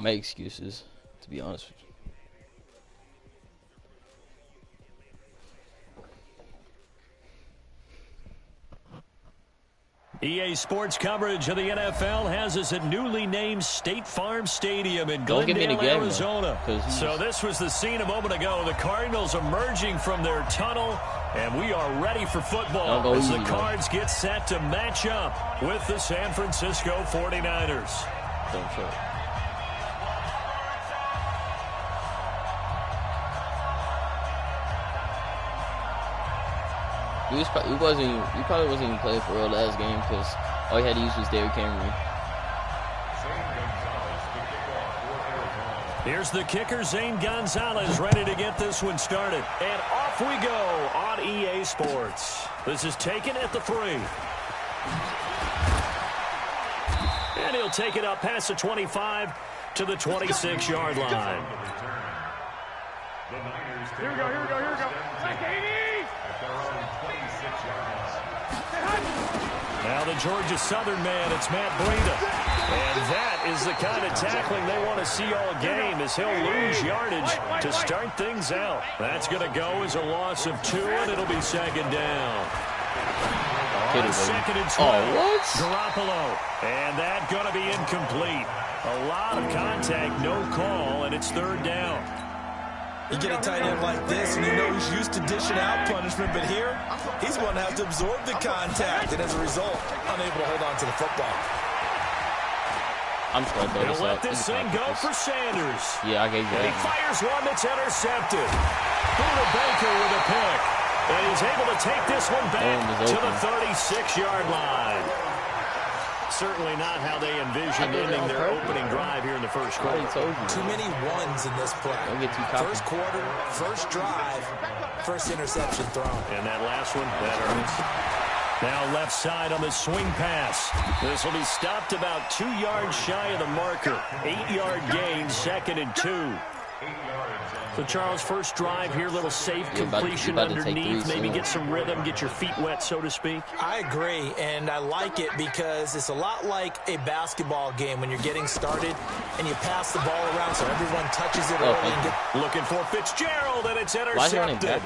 Make excuses, to be honest with you. EA Sports coverage of the NFL has us at newly named State Farm Stadium in Glendale, Arizona. So this was the scene a moment ago. The Cardinals emerging from their tunnel, and we are ready for football as the Cards get set to match up with the San Francisco 49ers. He probably wasn't even playing for real last game because all he had to use was Derrick Henry. Here's the kicker, Zane Gonzalez, ready to get this one started. And off we go on EA Sports. This is taken at the 3. And he'll take it up past the 25 to the 26-yard line. Here we go. Now the Georgia Southern man, it's Matt Breida. And that is the kind of tackling they want to see all game, as he'll lose yardage to start things out. That's going to go as a loss of 2, and it'll be second down. On second and 12, Garoppolo. And that going to be incomplete. A lot of contact, no call, and it's third down. You get a tight end like this, and you know he's used to dishing out punishment, but here, he's going to have to absorb the contact, and as a result, unable to hold on to the football. I'm just going to throw this He'll let this thing go for Sanders. Yeah, I gave you that. He fires one that's intercepted. Buda Baker with a pick. And he's able to take this one back to the 36-yard line. Certainly not how they envisioned ending their opening drive here in the first quarter. Too many ones in this play. First quarter, first drive, first interception thrown. And that last one, that earns. Now left side on the swing pass. This will be stopped about 2 yards shy of the marker. 8-yard gain, second and 2. So, Charles, first drive here, little safe completion underneath, maybe get some rhythm, get your feet wet, so to speak. I agree, and I like it because it's a lot like a basketball game when you're getting started and you pass the ball around so everyone touches it early. And looking for Fitzgerald, and it's intercepted.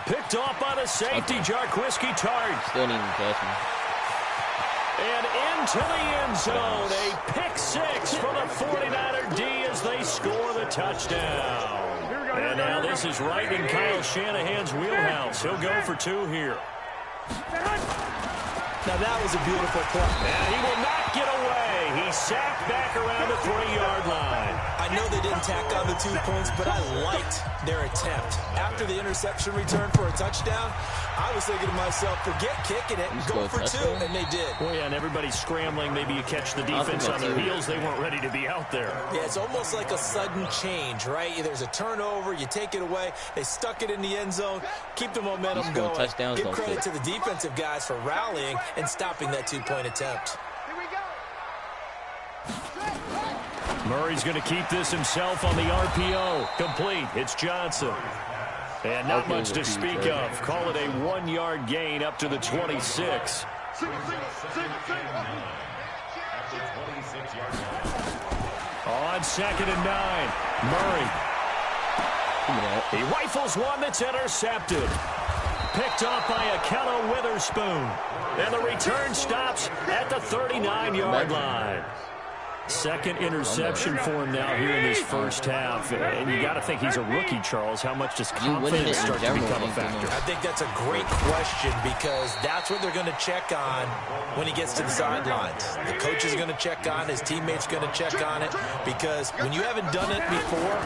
Picked off by the safety, Jarquiski Tart. Still need to catch me. And into the end zone, a pick 6 for the 49er D as they score the touchdown. And now this is right in Kyle Shanahan's wheelhouse. He'll go for 2 here. Now that was a beautiful play. And he will not get away. He sacked back around the 3-yard line. I know they didn't tack on the 2 points, but I liked their attempt. After the interception return for a touchdown, I was thinking to myself, forget kicking it, go for 2, and they did. Well, yeah, and everybody's scrambling. Maybe you catch the defense on their heels. They weren't ready to be out there. Yeah, it's almost like a sudden change, right? There's a turnover, you take it away, they stuck it in the end zone, keep the momentum going. Give credit to the defensive guys for rallying and stopping that 2-point attempt. Murray's going to keep this himself on the RPO. Complete. It's Johnson. And not much to speak of. Call it a 1-yard gain up to the 26. On second and 9, Murray. He rifles one that's intercepted. Picked off by Akello Witherspoon. And the return stops at the 39-yard line. Second interception for him now here in this first half. And you got to think he's a rookie, Charles. How much does confidence start to become a factor? I think that's a great question because that's what they're going to check on when he gets to the sidelines. The coach is going to check on, his teammates going to check on it, because when you haven't done it before,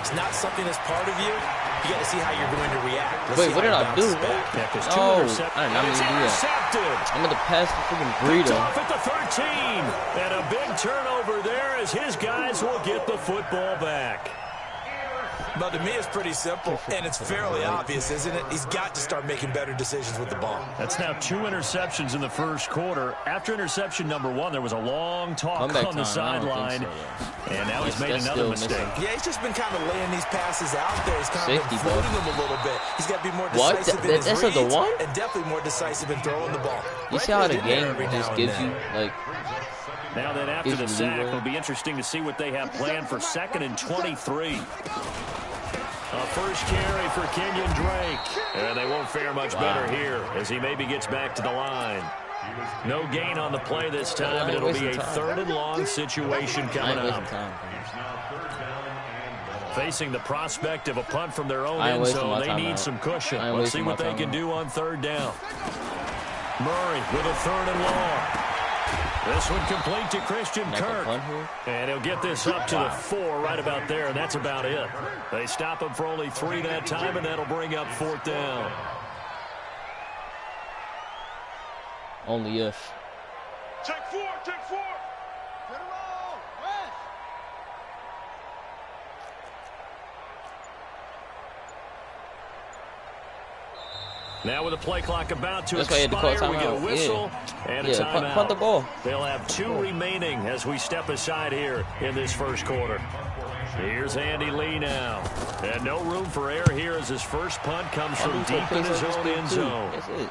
it's not something that's part of you. You got to see how you're going to react. Wait, what did I do? Yeah, I did not mean to do that. I'm going to pass the freaking Breida. Off at the 13. And a big turnover there as his guys will get the football back. But to me, it's pretty simple, and it's fairly obvious, isn't it? He's got to start making better decisions with the ball. That's now 2 interceptions in the first quarter. After interception number 1, there was a long talk on the sideline. So, and now he's made another mistake. Yeah, he's just been kind of laying these passes out there. He's kind of been floating them a little bit. He's got to be more decisive in his reads, and definitely more decisive in throwing the ball. You see how the game just gives you, like, Now then, after the sack, it'll be interesting to see what they have planned for 2nd and 23. A first carry for Kenyon Drake. And they won't fare much better here as he maybe gets back to the line. No gain on the play this time, and it'll be a 3rd and long situation coming up. Facing the prospect of a punt from their own end zone, they need some cushion. Let's see what they can do on 3rd down. Murray with a 3rd and long. This one complete to Christian Kirk. And he'll get this up to the 4 right about there, and that's about it. They stop him for only 3 that time, and that'll bring up 4th down. Only if. Take 4, take 4. Now with the play clock about to expire, we get a whistle and a timeout. Punt the ball. They'll have 2 remaining as we step aside here in this first quarter. Here's Andy Lee now. And no room for error here as his first punt comes from deep in his own end zone. That's it.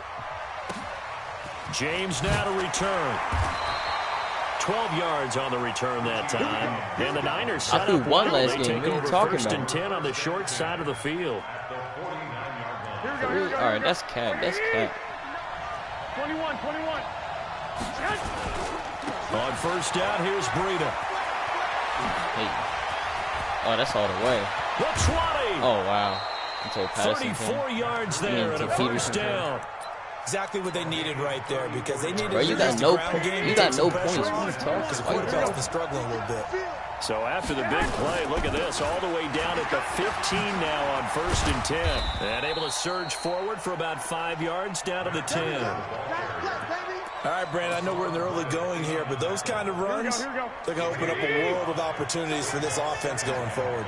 James now to return. 12 yards on the return that time. And the Niners set up one well. last They game. take What are you over talking 1st and about? 10 on the short side of the field. All right, that's cap. That's cap. 21, 21. On 1st down, here's Breida. Hey. Oh, that's all the way. The 20. Oh, wow. 34 yards there and a 1st down. Exactly what they needed right there, because they needed Bro, you to got use the no ground game. you got no points. What are you talking Because the quarterback's been struggling a little bit. So after the big play, look at this, all the way down at the 15 now on 1st and 10. And able to surge forward for about 5 yards down to the 10. All right, Brandon, I know we're in the early going here, but those kind of runs, they're going to open up a world of opportunities for this offense going forward.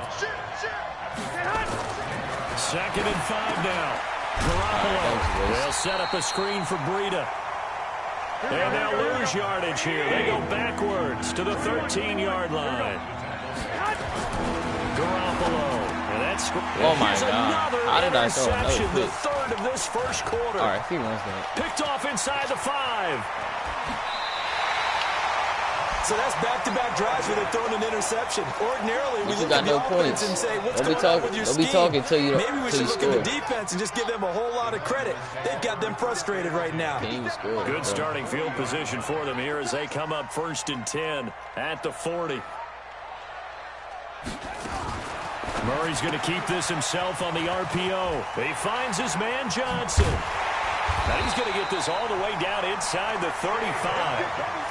2nd and 5 now. Garoppolo. They'll set up a screen for Breida. And they'll lose yardage here. They go backwards to the 13-yard line. Garoppolo. And that's oh, my God. How did I throw another the 3rd of this first quarter. All right, he runs that. Picked off inside the 5. So that's back-to-back drives where they're throwing an interception. Ordinarily, we look got at the no offense points. and say, what's Don't be going on with your Don't scheme? be talking till you Maybe we should look score. at the defense and just give them a whole lot of credit. They've got them frustrated right now. Can't even score, Good bro. starting field position for them here as they come up 1st and 10 at the 40. Murray's going to keep this himself on the RPO. He finds his man Johnson. Now he's going to get this all the way down inside the 35.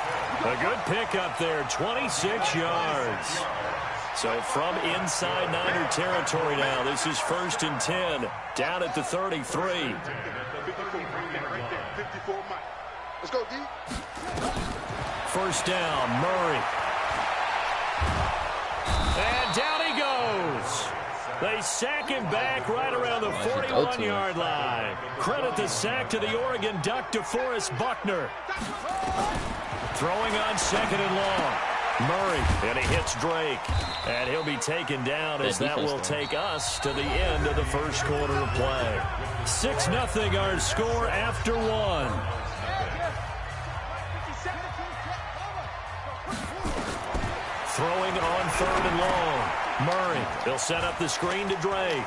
A good pickup there, 26 yards. So from inside Niner territory now, this is 1st and 10, down at the 33. Let's go, D. 1st down, Murray. And down he goes. They sack him back right around the 41-yard line. Credit the sack to the Oregon Duck, DeForest Buckner. Throwing on 2nd and long. Murray, and he hits Drake. And he'll be taken down as that will take us to the end of the first quarter of play. 6-0 our score after 1. Throwing on 3rd and long. Murray, they'll set up the screen to Drake.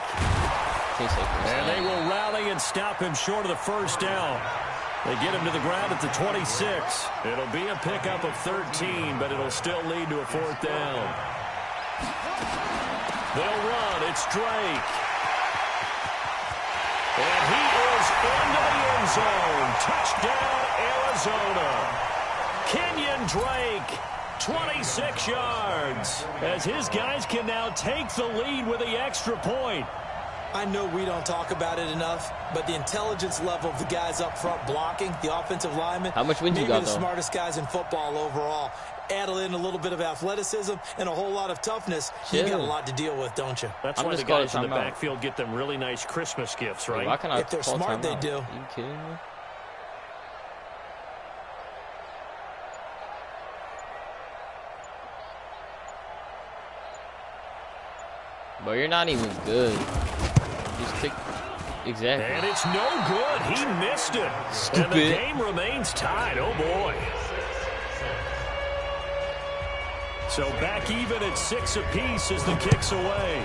And they will rally and stop him short of the 1st down. They get him to the ground at the 26. It'll be a pickup of 13, but it'll still lead to a 4th down. They'll run. It's Drake. And he is into the end zone. Touchdown, Arizona. Kenyon Drake, 26 yards. As his guys can now take the lead with the extra point. I know we don't talk about it enough, but the intelligence level of the guys up front blocking, the offensive linemen, how much wind you got, maybe the though? smartest guys in football overall. Add in a little bit of athleticism and a whole lot of toughness. You got a lot to deal with, don't you? That's why the guys in the backfield get them really nice Christmas gifts, right? Why can't I if they're smart, they do. Are you kidding me? But you're not even good. Just kick. Exactly. And it's no good. He missed it. Stupid. And the game remains tied. Oh, boy. So back even at 6 apiece as the kick's away.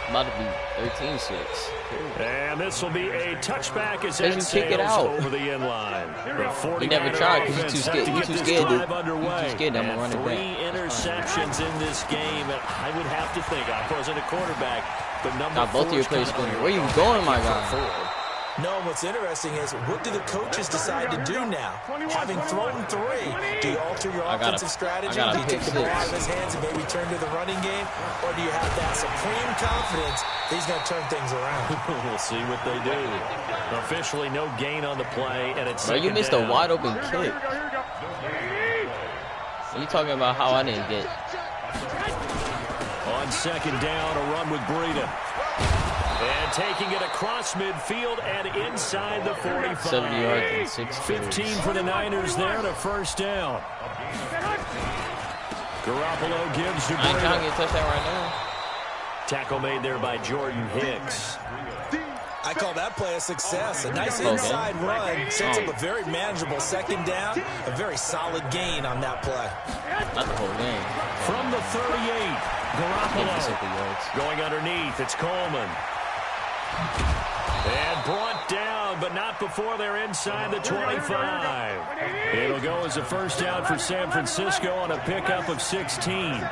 About to be 13-6. And this will be a touchback as that kick it sails out over the end line. The You never tried because you're too scared. You're too scared. I'm gonna run it three back. interceptions in this game. And I would have to think I wasn't a quarterback, but number Got both of your players going. Where you going, my guy? No, what's interesting is what do the coaches decide to do now? Having thrown 3, do you alter your offensive strategy? Do you take the ball out of his hands and maybe turn to the running game? Or do you have that supreme confidence that he's going to turn things around? We'll see what they do. Officially no gain on the play, and it's you missed a wide open kick. Are you talking about how I didn't get? On second down, a run with Breida. And taking it across midfield and inside the 45. 70 yards and 6 15 for the Niners there to first down. Garoppolo gives to I ain't trying to Breida. get a touchdown right now. Tackle made there by Jordan Hicks. I call that play a success. A nice inside run sets up a very manageable second down. A very solid gain on that play. Not the whole game. From the 38, Garoppolo going underneath. It's Coleman. And brought down, but not before they're inside the 25. It'll go as a first down for San Francisco on a pickup of 16.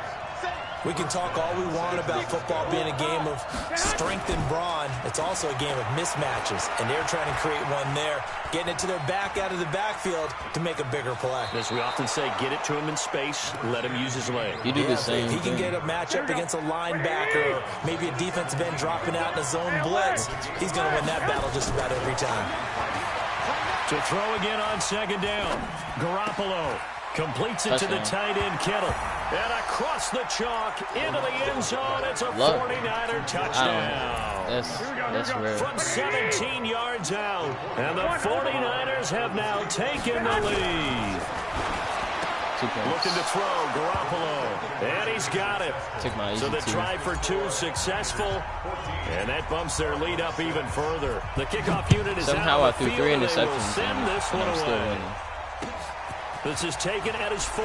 We can talk all we want about football being a game of strength and brawn. It's also a game of mismatches, and they're trying to create one there, getting it to their back out of the backfield to make a bigger play. As we often say, get it to him in space, let him use his leg. You do the same He can get a matchup against a linebacker or maybe a defensive end dropping out in a zone blitz. He's going to win that battle just about every time. To throw again on second down, Garoppolo completes it to the tight end, Kittle. And across the chalk, into the end zone, it's a 49er touchdown. That's rare. From 17 yards out, and the 49ers have now taken the lead. 2 points. Looking to throw, Garoppolo, and he's got it. So the try for 2 successful, and that bumps their lead up even further. The kickoff unit is Somehow out I of the threw field, 3 and they will interceptions, send this one I'm still away. winning. This is taken at his 4.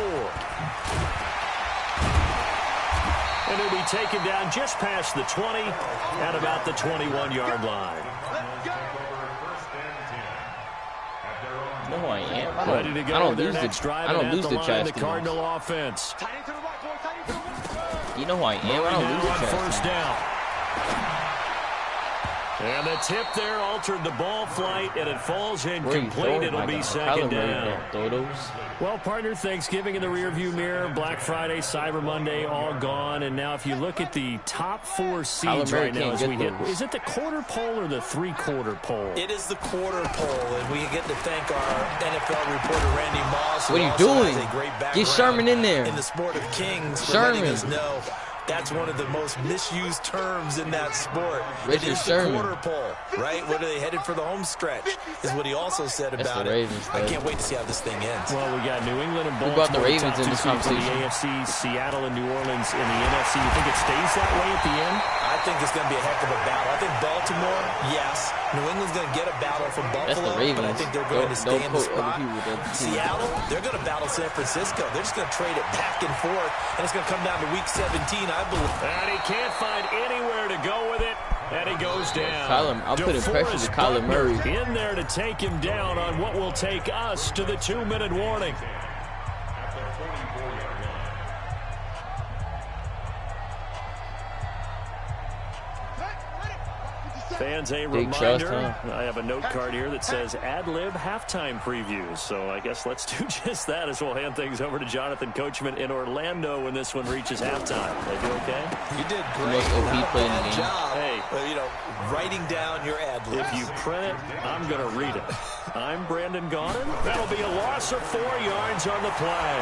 And it'll be taken down just past the 20 at about the 21-yard line. You know who I am? Ready to go. I don't their lose next the drive I don't at lose the line, trash the teams. Cardinal offense. You know who I am? I don't lose the On trash first teams. down. And the tip there altered the ball flight, and it falls incomplete. It'll be second down. Well, partner, Thanksgiving in the rearview mirror, Black Friday, Cyber Monday, all gone. And now if you look at the top 4 seeds right now as we hit, is it the quarter pole or the 3/4 pole? It is the quarter pole, and we get to thank our NFL reporter, Randy Moss. What are you doing? Get Sherman in there. In the sport of kings, for letting us know that's one of the most misused terms in that sport. Richard it is Sherman. The quarter pole, right? What are they headed for the home stretch? Is what he also said That's about the it. Ravens, I can't wait to see how this thing ends. Well, we got New England and Baltimore. Who brought the Ravens top in 2 this seeds in the conversation? AFC, Seattle and New Orleans in the NFC. You think it stays that way at the end? I think it's going to be a heck of a battle. I think Baltimore, yes. New England's going to get a battle from That's Buffalo, the Ravens. but I think they're going to stay in the spot. Seattle, they're going to battle San Francisco. They're just going to trade it back and forth, and it's going to come down to Week 17, I believe. And he can't find anywhere to go with it, and he goes down. I'm putting pressure to Kyler Murray. In there to take him down on what will take us to the 2-minute warning. Fans, a Big reminder, trust, huh? I have a note card here that says ad-lib halftime previews. So I guess let's do just that as we'll hand things over to Jonathan Coachman in Orlando when this one reaches halftime. They do okay? You did great. OP play in the game. Job. Hey. Writing down your ad-libs. If you print it, I'm going to read it. I'm Brandon Gaudin. That'll be a loss of 4 yards on the play.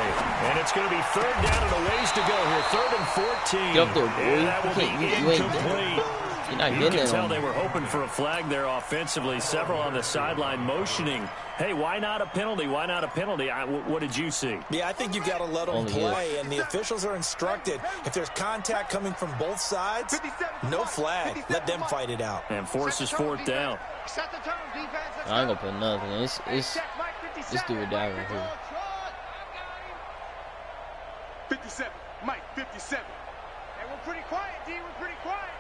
And it's going to be 3rd down and a ways to go here. 3rd and 14. Get up there, boy. And that will be incomplete. You're not You getting can it. tell they were hoping for a flag there offensively. Several on the sideline motioning. Hey, why not a penalty? Why not a penalty? What did you see? Yeah, I think you've got to let them Only play, and the officials are instructed. If there's contact coming from both sides, no flag. Let them fight it out. And forces 4th down. I ain't gonna put nothing. It's do or die right here. 57. Mike, 57. Hey, we're pretty quiet, D. We're pretty quiet.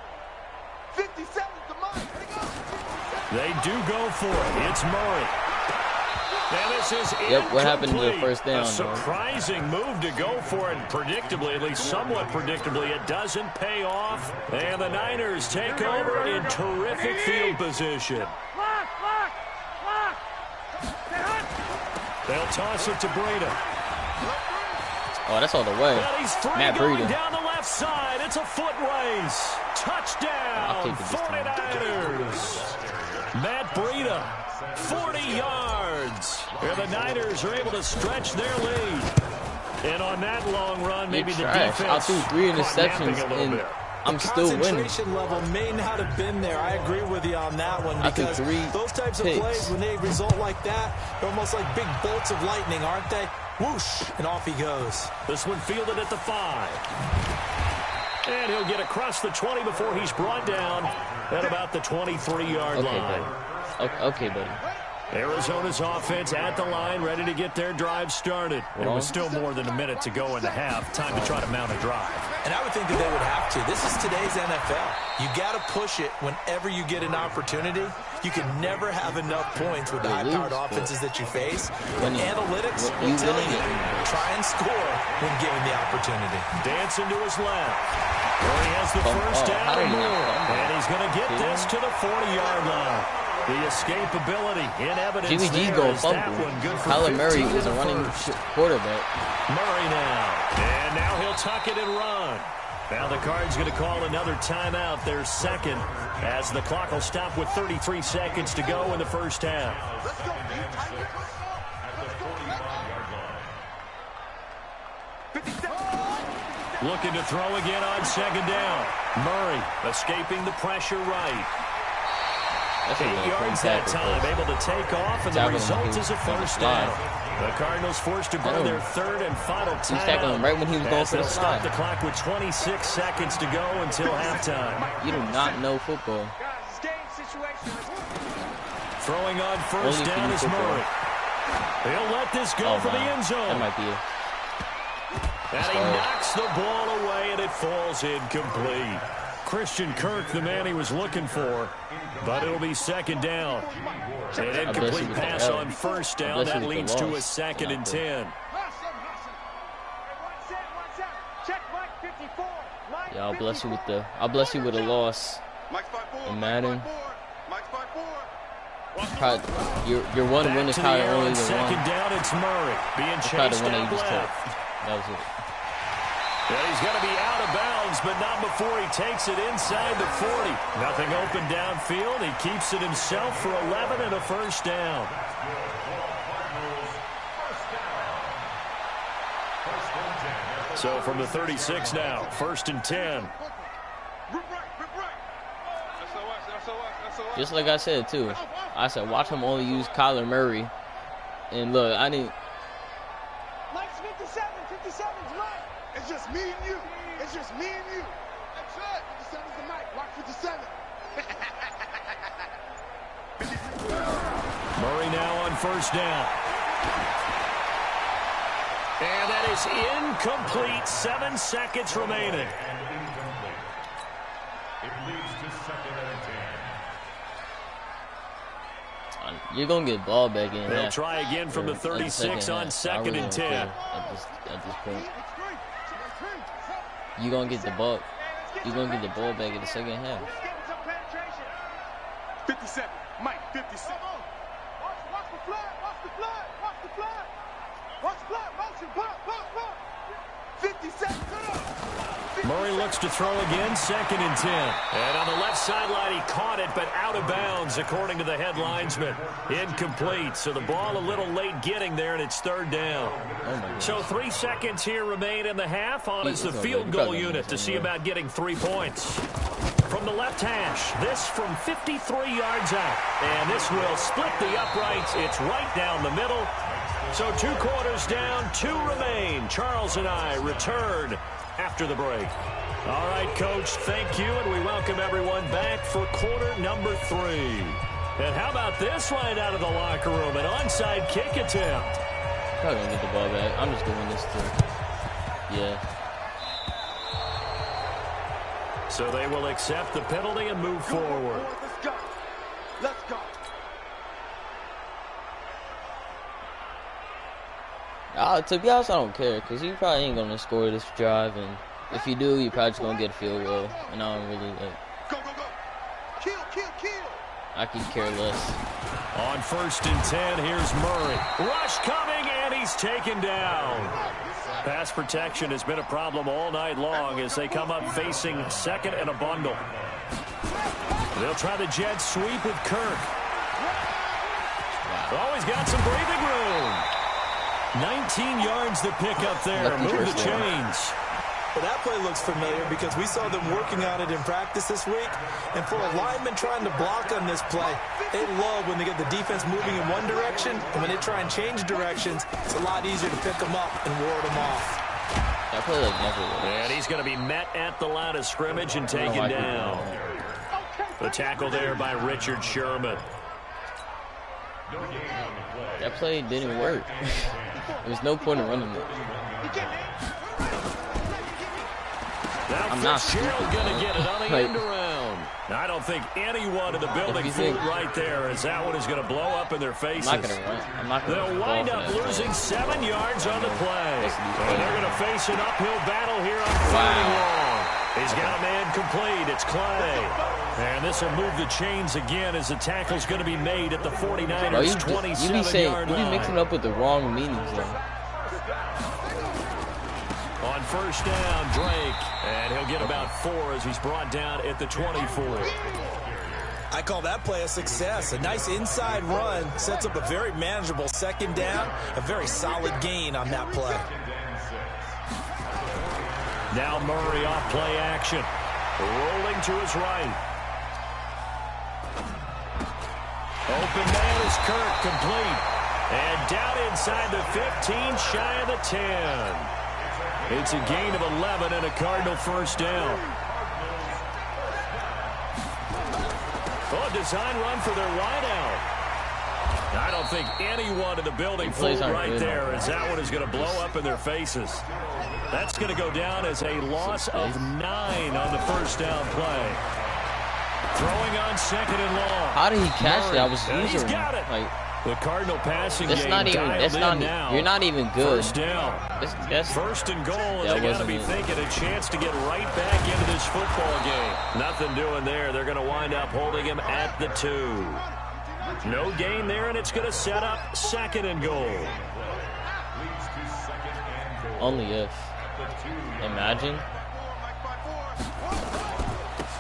57 to Mike. They do go for it. It's Murray. And this is what happened to the first down? A surprising move to go for it. Predictably, at least somewhat predictably, it doesn't pay off. And the Niners take over in terrific field position. They'll toss it to Breida. Oh, that's all the way. Matt Going Breida. down the left side. It's a foot race. Touchdown, 49ers. Matt Breida, 40 yards. And the Niners are able to stretch their lead. And on that long run, maybe the defense I threw 3 interceptions and I'm still winning. Concentration level may not have been there. I agree with you on that one because those types of plays, when they result like that, they're almost like big bolts of lightning, aren't they? Whoosh, and off he goes. This one fielded at the 5. And he'll get across the 20 before he's brought down at about the 23-yard line. Okay, buddy. Arizona's offense at the line, ready to get their drive started. It was still more than a minute to go in the half. Time to try to mount a drive. And I would think that they would have to. This is today's NFL. You got to push it whenever you get an opportunity. You can never have enough points with the high-powered offenses that you face. But analytics will tell you, try and score when given the opportunity. Dancing to his left. Where he has the first down and more. And he's going to get this to the 40-yard line. The escapability in evidence. Jimmy G's going to fumble. Kyler Murray is a running quarterback. Murray now. And now he'll tuck it and run. Now the Cards going to call another timeout, their second, as the clock will stop with 33 seconds to go in the first half. Looking to throw again on second down. Murray escaping the pressure right. 8 yards that time, able to take off, and the result is a first down. The Cardinals forced to burn their third and final timeout. He's tackling right when he was going for the stop the clock with 26 seconds to go until halftime. You do not know football. Throwing on first down is Murray. He'll let this go for the end zone. That might be it. And he knocks the ball away, and it falls incomplete. Christian Kirk, the man he was looking for, but it'll be second down. An incomplete pass on first down. That leads to a 2nd and 10. Yeah, I'll bless you with a loss in Madden. Your one win is probably only the one. Second down, it's Murray being chased out left. That was it. And he's going to be out of bounds, but not before he takes it inside the 40. Nothing open downfield. He keeps it himself for 11 and a first down. So from the 36 now, 1st and 10. Just like I said, too. I said, watch him only use Kyler Murray. And look, I didn't. Mike's 57. 57's Mike. It's just me and you. It's just me and you. That's it. 57's the Mike. Watch 57. Murray now on first down. And that is incomplete. 7 seconds remaining. It leads to 2nd and 10. You're going to get ball back in. They'll try again from the 36 on 2nd and 10. At this point. You're going to get the ball. You're going to get the ball back in the second half. 57. Mike, 57. Watch the flood. Watch the flood. Watch the flood. Watch the flood. Motion. Pop. 57. Murray looks to throw again, 2nd and 10. And on the left sideline, he caught it, but out of bounds, according to the head linesman. Incomplete, so the ball a little late getting there, and it's 3rd down. So 3 seconds here remain in the half. On is the field goal unit to see about getting 3 points. From the left hash, this from 53 yards out. And this will split the uprights. It's right down the middle. So 2 quarters down, 2 remain. Charles and I return after the break. All right, Coach, thank you, and we welcome everyone back for quarter number 3. And how about this right out of the locker room, an onside kick attempt? Probably going to get the ball back. I'm just doing this to, yeah. So they will accept the penalty and move forward. Let's go. Let's go. To be honest, I don't care, because you probably ain't going to score this drive, and if you do, you're probably just going to get a field goal, and I don't really, Go, go, go. Kill, kill, kill. I could care less. On 1st and 10, here's Murray. Rush coming, and he's taken down. Pass protection has been a problem all night long as they come up facing 2nd and a bundle. They'll try the jet sweep with Kirk. Oh, he's got some breathing room. 19 yards to pick up there. Move the chains. Well, that play looks familiar because we saw them working on it in practice this week. And for a lineman trying to block on this play, they love when they get the defense moving in one direction. And when they try and change directions, it's a lot easier to pick them up and ward them off. That play like never works. And he's going to be met at the line of scrimmage and taken down. The tackle there by Richard Sherman. That play didn't work. There's no point in running it. Now Fitzgerald going to get it on the end around. I don't think anyone in the building fooled right there, as that one is going to blow up in their faces. I'm not going to run. I'm not going to. They'll wind up losing 7 yards on the play. And they're going to face an uphill battle here on 3rd and long. He's got a man complete. It's Clay. And this will move the chains again as the tackle's going to be made at the 49ers' 27-yard line. You be mixing up with the wrong meanings, though. On 1st down, Drake. And he'll get about 4 as he's brought down at the 24. I call that play a success. A nice inside run sets up a very manageable 2nd down. A very solid gain on that play. Now Murray off play action. Rolling to his right. Open man is Kirk, complete. And down inside the 15, shy of the 10. It's a gain of 11 and a Cardinal 1st down. Oh, a design run for their wideout. I don't think anyone in the building fooled right there, as that one is going to blow up in their faces. That's going to go down as a loss of 9 on the 1st down play. Throwing on 2nd and long. How did he catch that? I was using. He's got it. Like, the Cardinal passing that's game not even. That's not. now. You're not even good. 1st down. That's 1st and goal, and they got to be thinking a chance to get right back into this football game. Nothing doing there. They're going to wind up holding him at the 2. No gain there, and it's going to set up 2nd and goal. Only if. Imagine.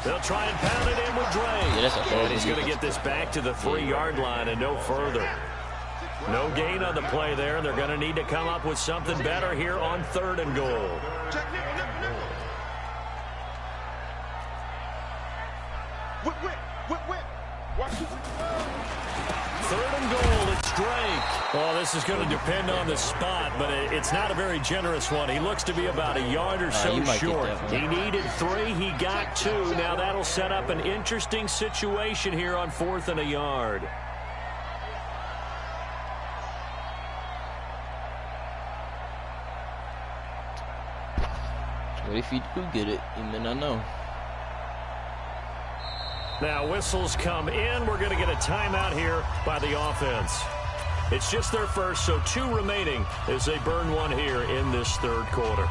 They'll try and pound it in with Drake. Yeah, that's a and he's going to get this back to the 3-yard line and no further. No gain on the play there, and they're going to need to come up with something better here on 3rd and goal. Watch this. 3rd and goal, it's Drake. Well, this is going to depend on the spot, but it's not a very generous one. He looks to be about a yard or so short. He needed 3, he got 2. Now that'll set up an interesting situation here on 4th and a yard. What if you do get it? You may not know. Now whistles come in. We're going to get a timeout here by the offense. It's just their first, so 2 remaining as they burn one here in this 3rd quarter.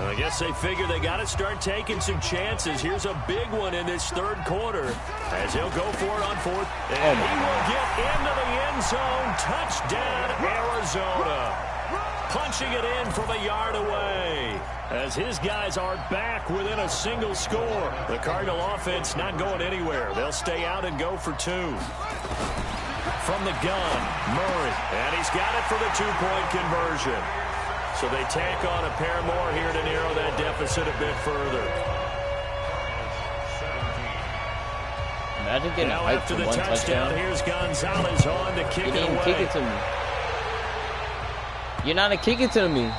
I guess they figure they got to start taking some chances. Here's a big one in this 3rd quarter as he'll go for it on 4th. And he will get into the end zone. Touchdown, Arizona. Punching it in from a yard away as his guys are back within a single score. The Cardinal offense not going anywhere. They'll stay out and go for 2. From the gun, Murray, and he's got it for the 2-point conversion. So they tack on a pair more here to narrow that deficit a bit further. Imagine getting now hyped after for the one touchdown. Here's Gonzalez on to kick You it didn't away. kick it to me. You're not a kick it to me.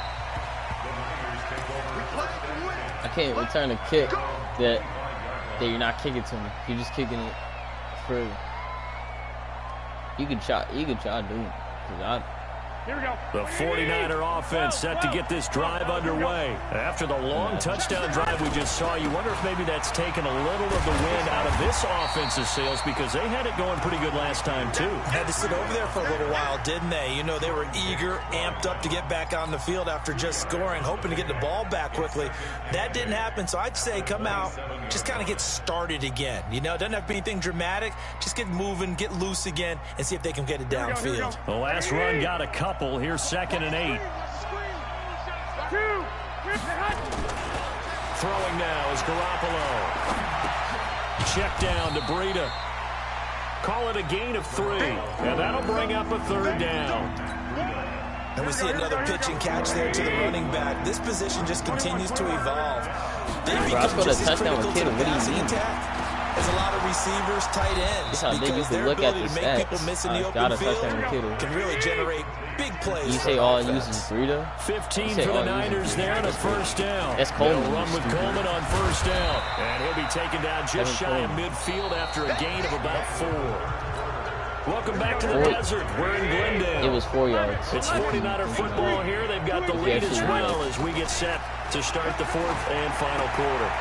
I can't return a kick that you're not kicking to me. You're just kicking it further. You can try doing it. Cause Here we go. The 49er offense set to get this drive underway. After the long touchdown drive we just saw, you wonder if maybe that's taken a little of the wind out of this offense's sails because they had it going pretty good last time, too. Had to sit over there for a little while, didn't they? You know, they were eager, amped up to get back on the field after just scoring, hoping to get the ball back quickly. That didn't happen, so I'd say come out, just kind of get started again. You know, it doesn't have to be anything dramatic. Just get moving, get loose again, and see if they can get it downfield. The last run got a couple. Here's 2nd and 8. Throwing now is Garoppolo. Check down to Breida. Call it a gain of 3. And that'll bring up a 3rd down. And we see another pitch and catch there to the running back. This position just continues to evolve. They become just as critical to the passing attack as a lot of receivers, tight ends, because their ability to make people miss in the open field can really generate big plays. You say all he uses Breida? 15 for the Niners there on a 1st down. That's Coleman. They'll run with Coleman on 1st down. And he'll be taken down just shy of midfield after a gain of about 4. Welcome back to the desert. We're in Glendale. It was 4 yards. It's 49er football here. They've got the lead as well as we get set to start the 4th and final quarter.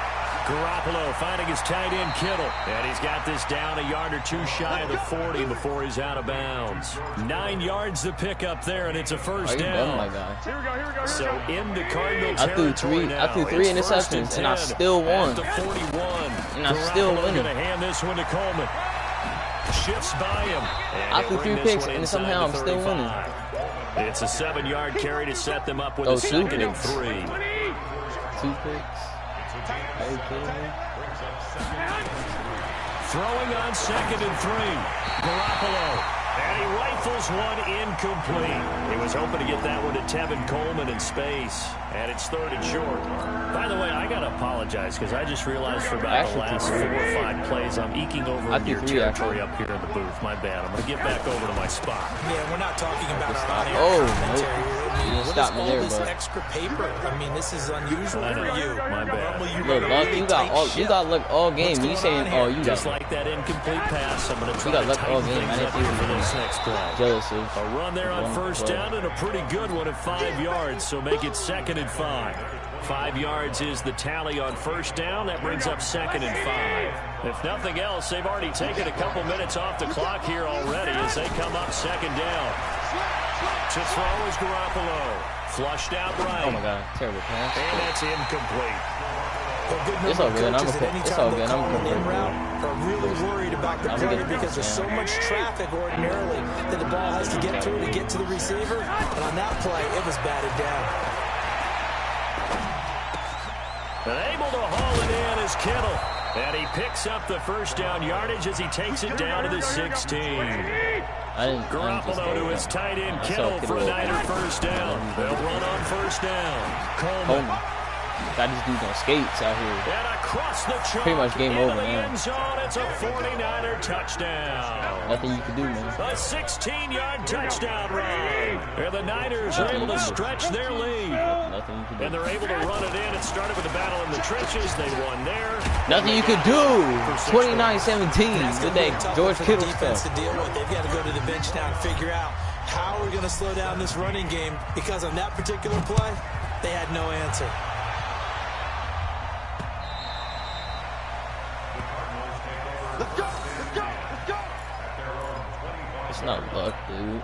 Garoppolo finding his tight end Kittle. And he's got this down a yard or 2 shy of the 40 before he's out of bounds. 9 yards to pick up there, and it's a 1st down. My God. Here we go. So in the Cardinal territory I threw three interceptions, and I still won. At the 41. And I still win. Going to hand this one to Coleman. Shifts by him. I threw 3 picks, and somehow I'm still winning. It's a 7-yard carry to set them up with a 2nd and 3. 2 picks. Are you kidding me? Throwing on 2nd and 3. Garoppolo. And he rifles one incomplete. He was hoping to get that one to Tevin Coleman in space. And it's 3rd and short. By the way, I got to apologize because I just realized for about the last 4 or 5 plays, I'm eking over in your territory up here in the booth. My bad. I'm going to get back over to my spot. Yeah, we're not talking about our on-air commentary. You What stop is me all there, this bro. extra paper? I mean, this is unusual for you. My bad. Look, Luck, you got luck all game. You saying, oh, you Just got like that incomplete pass, I'm going to try got to luck all tighten game. I things didn't up think for this next play. jealous of. A run there on 1st down and a pretty good one at 5 yards, so make it 2nd and 5. 5 yards is the tally on 1st down. That brings up 2nd and 5. If nothing else, they've already taken a couple minutes off the clock here already as they come up 2nd down. To throw is Garoppolo. Flushed out right. Oh my God, terrible pass. And that's incomplete. A good It's number all of good. coaches at any It's time all they'll good. call I'm an good. in-route are really worried about the I'm play good. because there's so much traffic ordinarily that the ball has to get through to get to the receiver. And on that play, it was batted down. And able to haul it in is Kittle. And he picks up the 1st down yardage as he takes it down to the 16. Garoppolo to his tight end Kittle for a Niner 1st down. They'll run on 1st down. Coleman. Got these dudes on skates out here. And across the chalk. Pretty much game over, the man. end zone. It's a 49er touchdown. Nothing you can do, man. A 16-yard touchdown run. And the Niners are able to stretch their lead. Nothing you can do. And they're able to run it in. It started with a battle in the trenches. They won there. Nothing you can do. 29-17 with that George Kittle defense stuff. to deal with. They've got to go to the bench now and figure out how we're going to slow down this running game, because on that particular play, they had no answer. It's not luck, dude.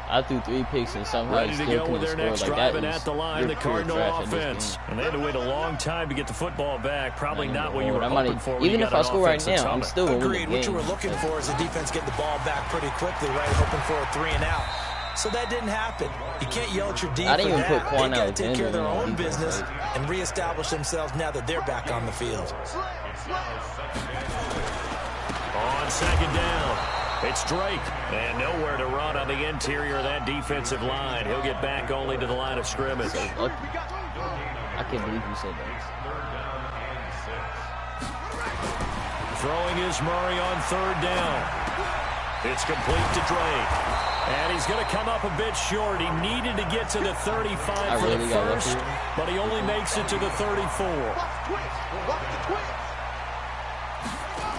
I threw 3 picks and somehow Ready he to still go with couldn't their score. next Like, drive, and at the line, the Cardinal offense. And they had to wait a long time to get the football back. Probably not what you were hoping for. Even if I score right now, I'm still going to win the Agreed. game. What you were looking for is the defense get the ball back pretty quickly, right? Hoping for a 3 and out. So that didn't happen. You can't yell at your D I didn't for even that. put Quan They got to take care of their Alexander own on defense, business like. and reestablish themselves now that they're back on the field. On 2nd down, it's Drake. And nowhere to run on the interior of that defensive line. He'll get back only to the line of scrimmage. I can't believe you said that. Throwing is Murray on 3rd down. It's complete to Drake. And he's going to come up a bit short. He needed to get to the 35 for the 1st, but he only makes it to the 34.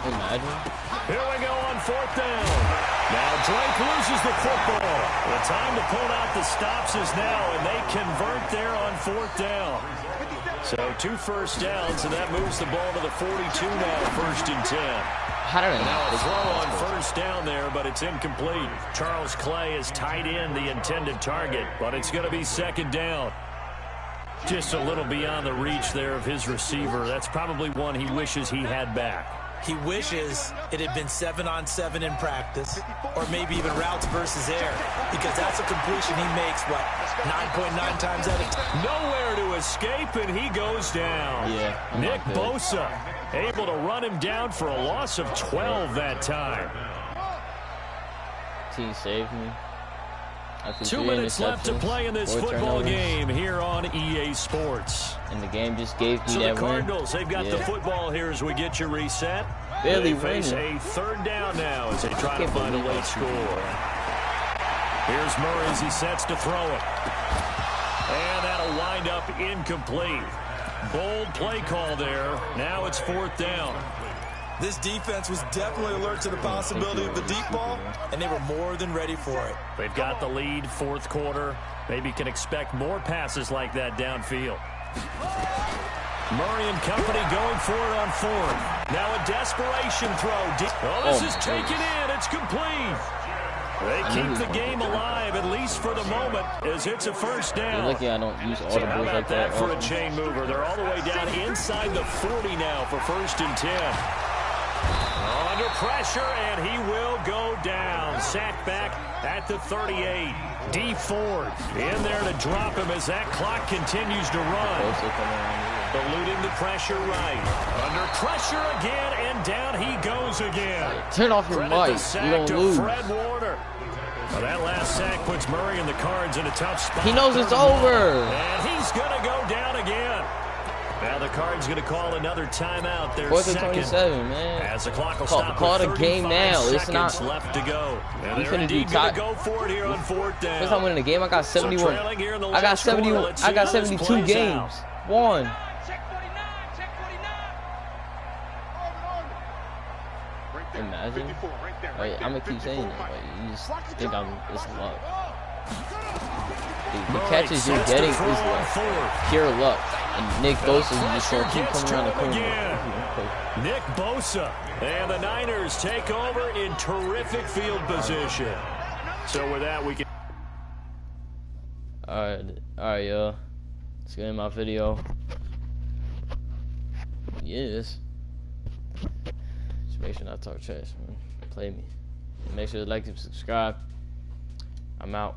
Imagine. Here we go on 4th down. Now Drake loses the football. The time to pull out the stops is now, and they convert there on 4th down. So 2 first downs, and that moves the ball to the 42 now, 1st and 10. How did I Now not a throw on 1st down there, but it's incomplete. Charles Clay has tied in the intended target, but it's going to be 2nd down. Just a little beyond the reach there of his receiver. That's probably one he wishes he had back. He wishes it had been 7-on-7 in practice, or maybe even routes versus air, because that's a completion he makes, what, 9.9 times out of 10. Nowhere to escape, and he goes down. Yeah. Nick Bosa able to run him down for a loss of 12 that time. Team saved me. 2 minutes left to play in this football game here on EA Sports. And the game just gave me So that the Cardinals, they've got the football here as we get you reset. Barely They face winning. a 3rd down now as they try to find a late score. Here's Murray as he sets to throw it. And that'll wind up incomplete. Bold play call there. Now it's 4th down. This defense was definitely alert to the possibility of the deep ball, and they were more than ready for it. They've got the lead, 4th quarter. Maybe can expect more passes like that downfield. Murray and company going for it on 4th. Now a desperation throw. Oh, this is taken in. It's complete. They keep the game alive, at least for the moment, as it's a 1st down. You're lucky I don't use So audibles how about like that that. for a chain mover? They're all the way down inside the 40 now for 1st and 10. Under pressure, and he will go down. Sacked back at the 38. D Ford in there to drop him as that clock continues to run. Eluding the pressure right. Under pressure again, and down he goes again. Turn off your Credit the mic. sack You don't to lose. Fred Warner. Well, that last sack puts Murray and the Cards in a tough spot. He knows it's over. And he's going to go down again. Now the Cards going to call another timeout. Their 4th and 2nd. 27, man. As the clock will stop Call with the game 35 now. It's seconds not. left to go. And We they're finna do indeed going to go for it here on 4th down. First time winning the game, I got 71. trailing here in the I got last quarter. 71. Let's I see got how this 72 plays games. out. One. Check 49, check 49. Imagine. Like, I'm gonna keep saying it. Like, you just think it's luck. The catches you're getting is like pure luck. And Nick Bosa is just gonna keep coming around the corner. Nick Bosa and the Niners take over in terrific field position. So with that, we can. Alright, y'all. Let's get in my video. Yes. Just make sure not to talk trash, man. Play me. Make sure to like and subscribe. I'm out.